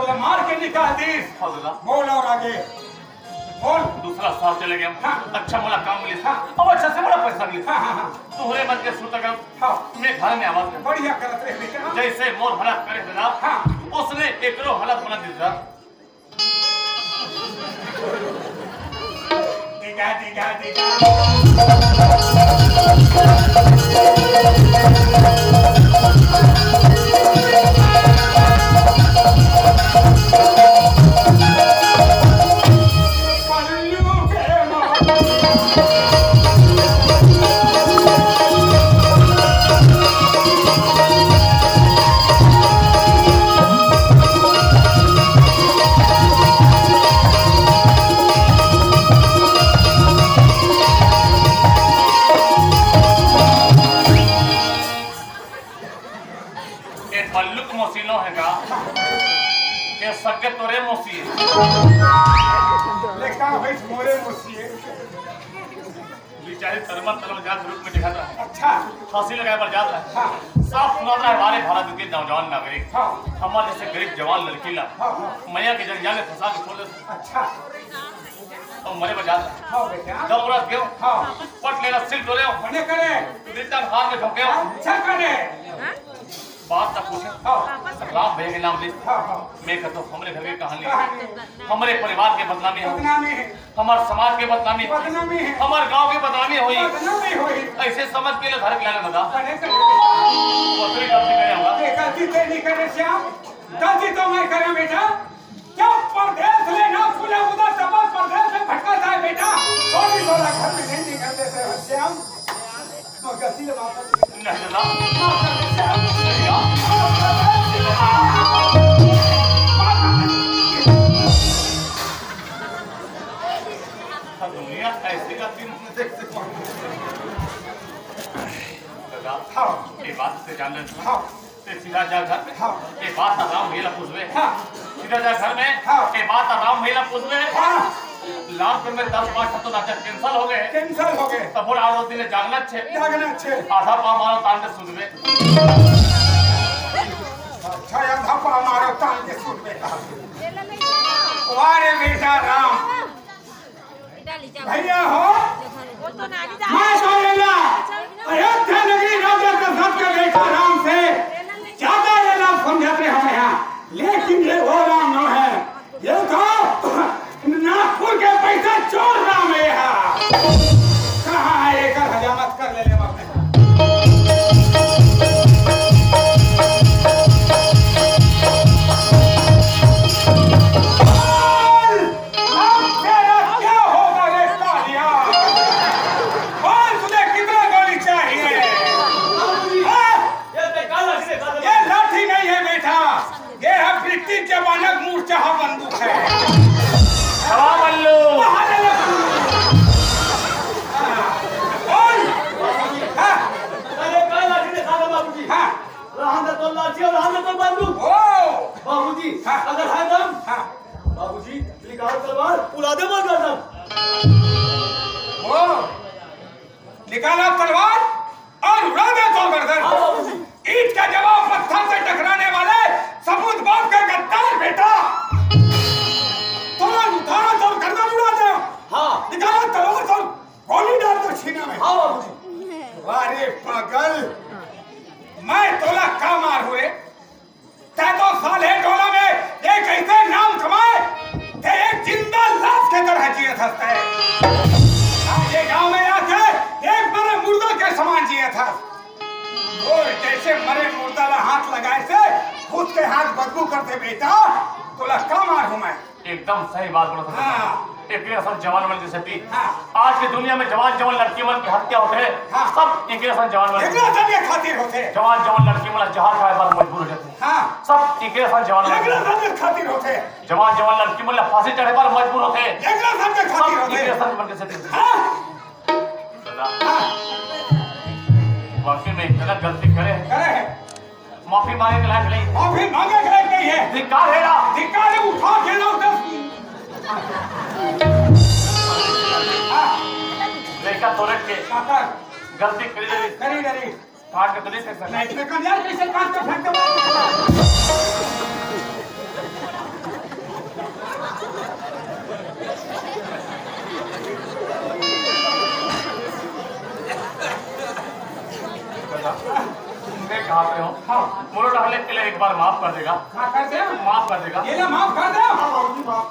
तो मार के निकाल दी। बोल और आगे बोल। दूसरा साल चले गए। हाँ। अच्छा मोला काम मिले। हाँ। अब अच्छा से बड़ा पैसा मिले। हाँ हाँ हाँ। तू होए मत के सुता कर। हाँ। मैं घर में आवाज कर। बढ़िया करत रहे बेटा। जैसे मोर हालत करे थे हाँ। उसने एकरो हालत बना दी था। दिखा दिखा दिखा। सके तोरे मोसी लेका भाई मोरे मोसी बेचारे तरमन तरमन जात रूप में दिखाता है। अच्छा फांसी लगाए पर जात है। हाँ। साफ सुना रहा है हमारे भारत के नौजवान नागरिक। हाँ। हमारे जैसे गरीब जवान लड़की ला हाँ हाँ। मैया के जंजाल में फंसा के छोड़ देते। अच्छा और मरे पर जाता है। हाँ बेटा। दौरा क्यों? हाँ। पट लेना सिल डोले हो। बने करे। दिलता हाथ में ठोके हो। अच्छा करे। बात ना पूछे। हाँ। राम भैया के नाम ले। हाँ हाँ। मैं कहता हूँ हमारे घर की कहानी हमारे परिवार के बदनामी हो। बदनामी है। हमारे समाज के बदनामी हो। बदनामी है। हमारे गांव की बदनामी हुई। बदनामी हुई। ऐसे समझ के लिए घर के लाने लगा। बने करे। गलती करे होगा। गलती तो नहीं करे श्याम। गलती तो मैं करे बेटा। क्या परदेश लेना खुला उधर सब परदेश में भटकता है बेटा। थोड़ी थोड़ा घर में नहीं निकल देते हो श्याम। तो गलती ले वापस नहीं ना। दुनिया ऐसी गलती नहीं देखते। हाँ। ये बात से जान लेते। हाँ। सीधा जा घर में। हाँ। ये बात आराम भैया पूछवे। हाँ। सीधा जा घर में। हाँ। ये बात आराम भैया पूछवे। हाँ। लास्ट में 10-5 तो नाटक कैंसिल हो गए। कैंसिल हो गए। तब और आज दिन जागना छे। जागना छे। आधा पा मारो तान के सुनवे। अच्छा आधा पा मारो तान के सुनवे का। वारे बेटा राम। भैया हो। मैं सोरेला अयोध्या नगरी राजा दशरथ का बेटा राम से ज्यादा ये लाभ समझाते हम यहाँ। लेकिन ये वो राम न है। ये तो नागपुर के पैसा चोर राम है यहाँ। कहाँ है ये कर हजामत कर ले अपने। क्या होगा रे तालिया? बोल तुझे कितना गोली चाहिए? ये लाठी नहीं है बेटा। ये है ब्रिटिश जमाना मूर्छा बंदूक है। बाबूजी अगर है दम बाबूजी निकाल तलवार उड़ा दे मार गर्दन। वो निकाला तलवार और उड़ा दे तो गर्दन। ईंट का जवाब पत्थर से टकराने वाले सबूत बाप का गद्दार बेटा। तलवार उठाना तो गर्दन उड़ा दे। हाँ निकाला तलवार तो गोली डाल दो सीने में। हाँ बाबूजी। वारे पागल मैं तोला का मार हुए। तै तो साले टोला में एक ऐसे नाम कमाए ते एक जिंदा लाश के तरह जिए था। ये गांव में आके एक मरे मुर्दा के समान जिए था। और जैसे मरे मुर्दा ला हाथ लगाए से खुद के हाथ बदबू करते बेटा। तोला का मार हूं मैं। एकदम सही बात बोला था। हाँ। एक असल जवान मन की सती। हाँ। आज की दुनिया में जवान जवान लड़की मन की हत्या होते हैं। हाँ। सब एक असल जवान मन एकरा सब ये खातिर होते। जवान जवान लड़की मन जहां खाए पर मजबूर हो जाते हैं। हाँ। सब एक असल जवान एकरा सब ये खातिर होते। जवान जवान लड़की मन फांसी चढ़े पर मजबूर होते हैं। एकरा सब ये खातिर सब होते। एक असल मन की सती। हाँ। वाकई में इतना गलती करे करे माफी मांगे के लायक नहीं। माफी मांगे के लायक नहीं है। धिक्कार है ना। धिक्कार है। उठा के लो 10 लेका तोड़े के काका गलती करी करी डरी काट के तो नहीं सकता। नहीं लेकिन यार कैसे काट के फेंक दो। पहले एक बार माफ कर देगा? हाँ कर दे, माफ कर देगा? ये ले माफ कर दे, हाँ बाबूजी माफ।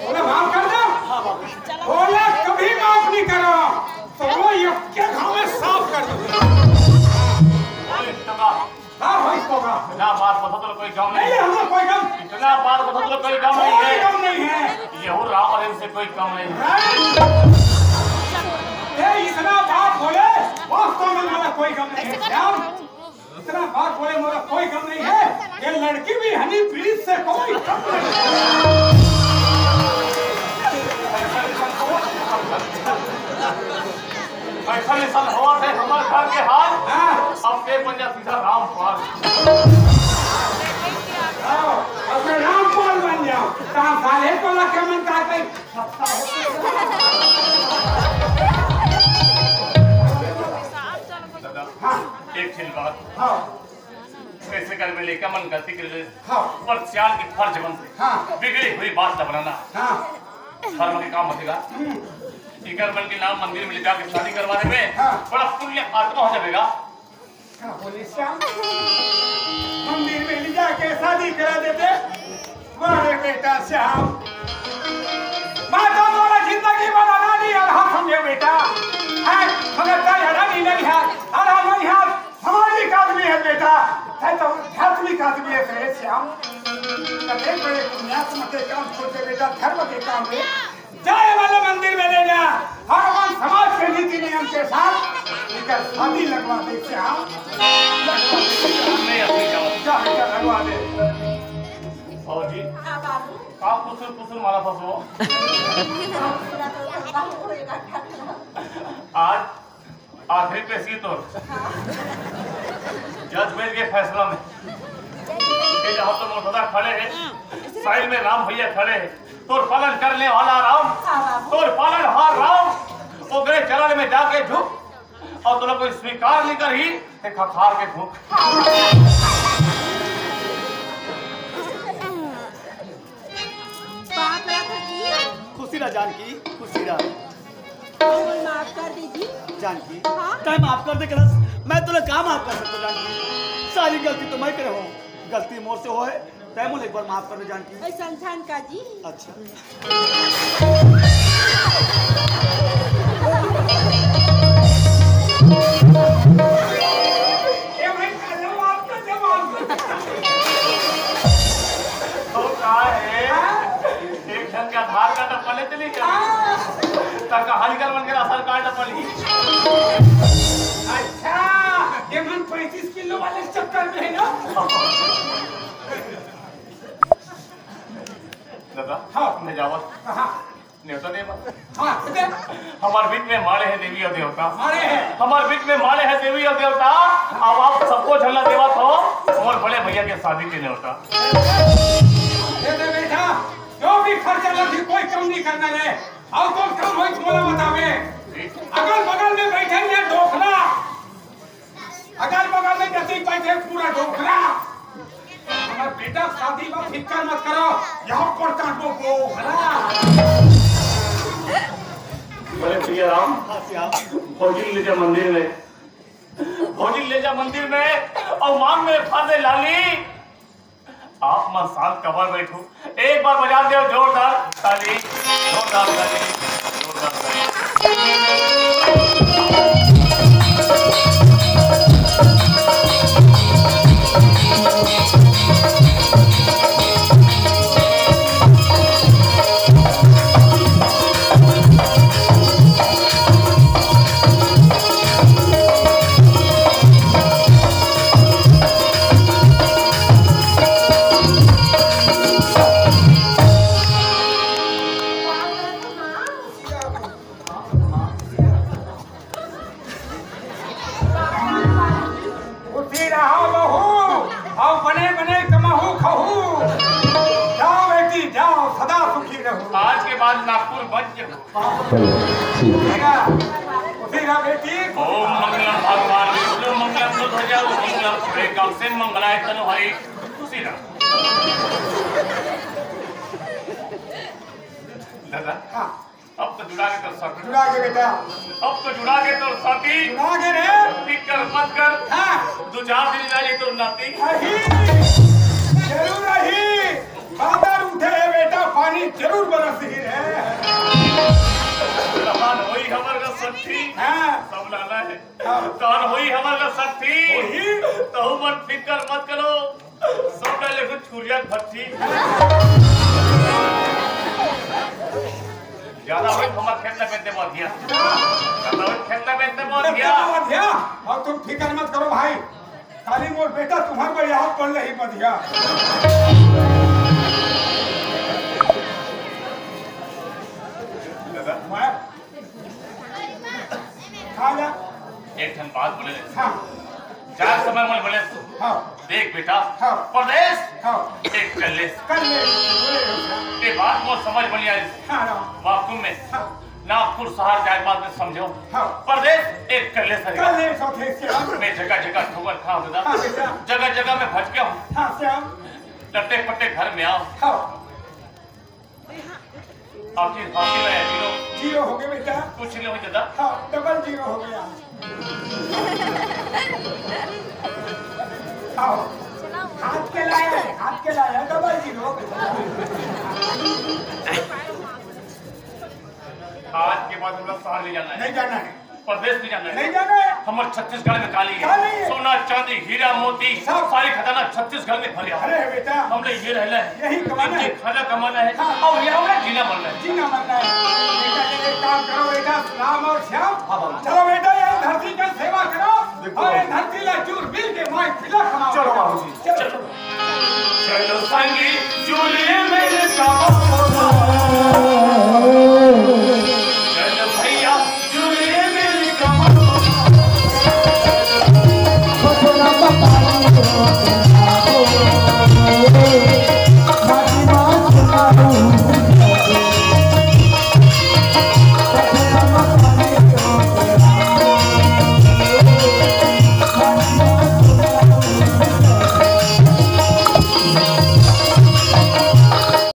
बोले माफ कर दे, हाँ बाबूजी। बोले कभी माफ नहीं करो तो वो ये के घाव में साफ कर दो। हाँ भाई होगा। इतना बात बता तो कोई काम नहीं नहीं। हमें कोई कम, इतना बात बता तो कोई काम नहीं कोई है। कम नहीं है। ये हो राम और इनसे कोई काम नहीं है। ये इतना बात बोले वास्तव में मेरा कोई कम नहीं है। श्याम, इतना बात बोले मेरा कोई कम नहीं है। ये लड़की भी हनी प्लीज से कोई कम नहीं है। ऐसा निशान हुआ थे हमारे घर के हाल। हाँ, अब एक बन जा सीधा रामपाल। आओ, अपने रामपाल बन जाओ। काम साले को लग मन काटे। हाँ, एक खिल बात हाँ, कैसे कर मिले क्या मन गलती कर ले हाँ, और सियाल की फर्ज बन से हाँ, बिगड़ी हुई बात न बनाना। हाँ, धर्म के काम बचेगा। इकर मन के नाम मंदिर में ले जाके शादी करवाने में हाँ। बड़ा पुण्य आत्मा हो जाएगा। क्या बोले श्याम? मंदिर में ले जाके शादी करा देते। मारे बेटा श्याम, माता द्वारा जिंदगी बनाना नहीं आ रहा समझे बेटा। है मगर तेरा नहीं है, अरे नहीं है, सामाजिक आदमी है बेटा। है तो आध्यात्मिक आदमी है श्याम। कभी बड़े पुण्यात्म के काम छोड़ते बेटा, धर्म के काम में जाए वाले मंदिर में ले जा। भगवान समाज के नीति नियम के साथ लेकर शादी लगवा दे श्याम। नहीं अपनी जाओ। जा बेटा लगवा दे। और जी हाँ बाबू, आप कुछ मारा फंसो। आज आखिरी पेशी तो जज बैठ के फैसला में ये जहाँ तो मोटदा खड़े हैं, साइड में राम भैया खड़े हैं। तोर पालन करने वाला राम, तोर पालन हार राम ओकरे चरण में जाके झुक और तोला कोई स्वीकार नहीं कर ही ते खखार के भूख। बाप रहा जी, खुशी रहा जानकी, खुशी रहा मुझे माफ कर दीजिए। जानकी। हाँ? टाइम माफ कर दे कलस, मैं तुला क्या माफ कर सकता जानकी? सारी गलती तो मैं करे हूँ, गलती मोर से हो है। तय मुझे एक बार माफ कर दे जानकी। संस्थान का जी। अच्छा। ये भाई जवाब का जवाब। तो का है एक जन का आधार कार्ड अपने चली क्या तक हलकर बन के आधार कार्ड अपनी। अच्छा, ये मन 35 किलो वाले चक्कर में है ना? दादा हाँ। मैं जावत हाँ, न्योता दे मत। हाँ, दे। हमारे बीच में मारे हैं देवी और देवता। मारे हैं। हमारे बीच में मारे हैं देवी और देवता। अब आप सबको झल्ला देवा हो और बड़े भैया के शादी के न्योता। दे बेटा, जो भी खर्चा लगी कोई कम नहीं करना रे। और तो कम होई मोला बतावे। अगल बगल में बैठे हैं डोखला। अगल बगल में जैसे बैठे पूरा डोखला। हमारे बेटा शादी में फिक्र मत करो, यहाँ पर काटो डोखला। बड़े भैया राम हाँ श्याम। भौजी ले जा मंदिर में, भौजी ले जा मंदिर में और मांग में फादे लाली। आप मन शांत कबर बैठो, एक बार बजा दो जोरदार ताली, जोरदार ताली, जोरदार ताली। उठी रहा बहू और बने बने कमाहू खाहू। जाओ बेटी जाओ, सदा सुखी रहो। आज के बाद नागपुर बच उठी रहा बेटी। ओम मंगलम भगवान विष्णु मंगलम ध्वजा मंगलम प्रेकम से मंगलाय तनु हरि। सीधा दादा हाँ, अब तो जुड़ा के तो साथी, जुड़ा के बेटा, अब तो जुड़ा के तो साथी, जुड़ा के रे। फिक्र मत कर, हाँ, 2-4 दिन रह तो नाती। जरूर रही, बादल उठे है बेटा, पानी जरूर बरस ही है। कान होई हमर का सठी, हाँ, सब लाना है। हाँ। कान होई हमर का सठी, वही। तो मन फिक्र मत करो, सब डाले कुछ छुरिया भट्टी। ज्यादा होई हमार खेत में बेचते मत दिया, ज्यादा होई खेत में बेचते मत दिया। और तुम फिक्र मत करो भाई, खाली मोर बेटा तुम्हारे को याद पड़ रही बढ़िया। मैं खा जा। एक ठन बात बोले, हाँ, 4 समय में बोले, हाँ, देख बेटा, हाँ। परदेश हाँ, एक कर ले, कर ले, बोले। ये बात बहुत समझ बनी आई। हाँ, वाकुम में हाँ, नागपुर शहर जाए बात में समझो, हाँ। परदेश एक कर ले सर। कर ले सौथे से हम। मैं जगह जगह ठोकर खा होता, हाँ, बेटा। जगह जगह में भटके हूँ, हाँ, श्याम। लट्टे पट्टे घर में आओ, हाँ, आखिर फांसी में जीरो जीरो हो गए बेटा। कुछ नहीं हो जाता। हाँ, डबल जीरो हो गया। आओ, हाथ के लाया, डबल जीरो। आज के बाद हम लोग शहर नहीं जाना है, नहीं जाना है, प्रदेश नहीं जाना है। नहीं जाना है। हमारे छत्तीसगढ़ में काली काली है, है। सोना चांदी हीरा मोती सब। सारी खजाना छत्तीसगढ़ में भर अरे बेटा, हमने ये रहना है, यही कमाना है। खाना कमाना है, हाँ। और ये हमें जीना मरना है। जीना मरना है। बेटा एक काम करो बेटा, राम और श्याम, हाँ, बाबा। चलो बेटा ये धरती का सेवा करो और ये धरती ला चूर मिल के माई तिलक बनाओ। चलो बाबा।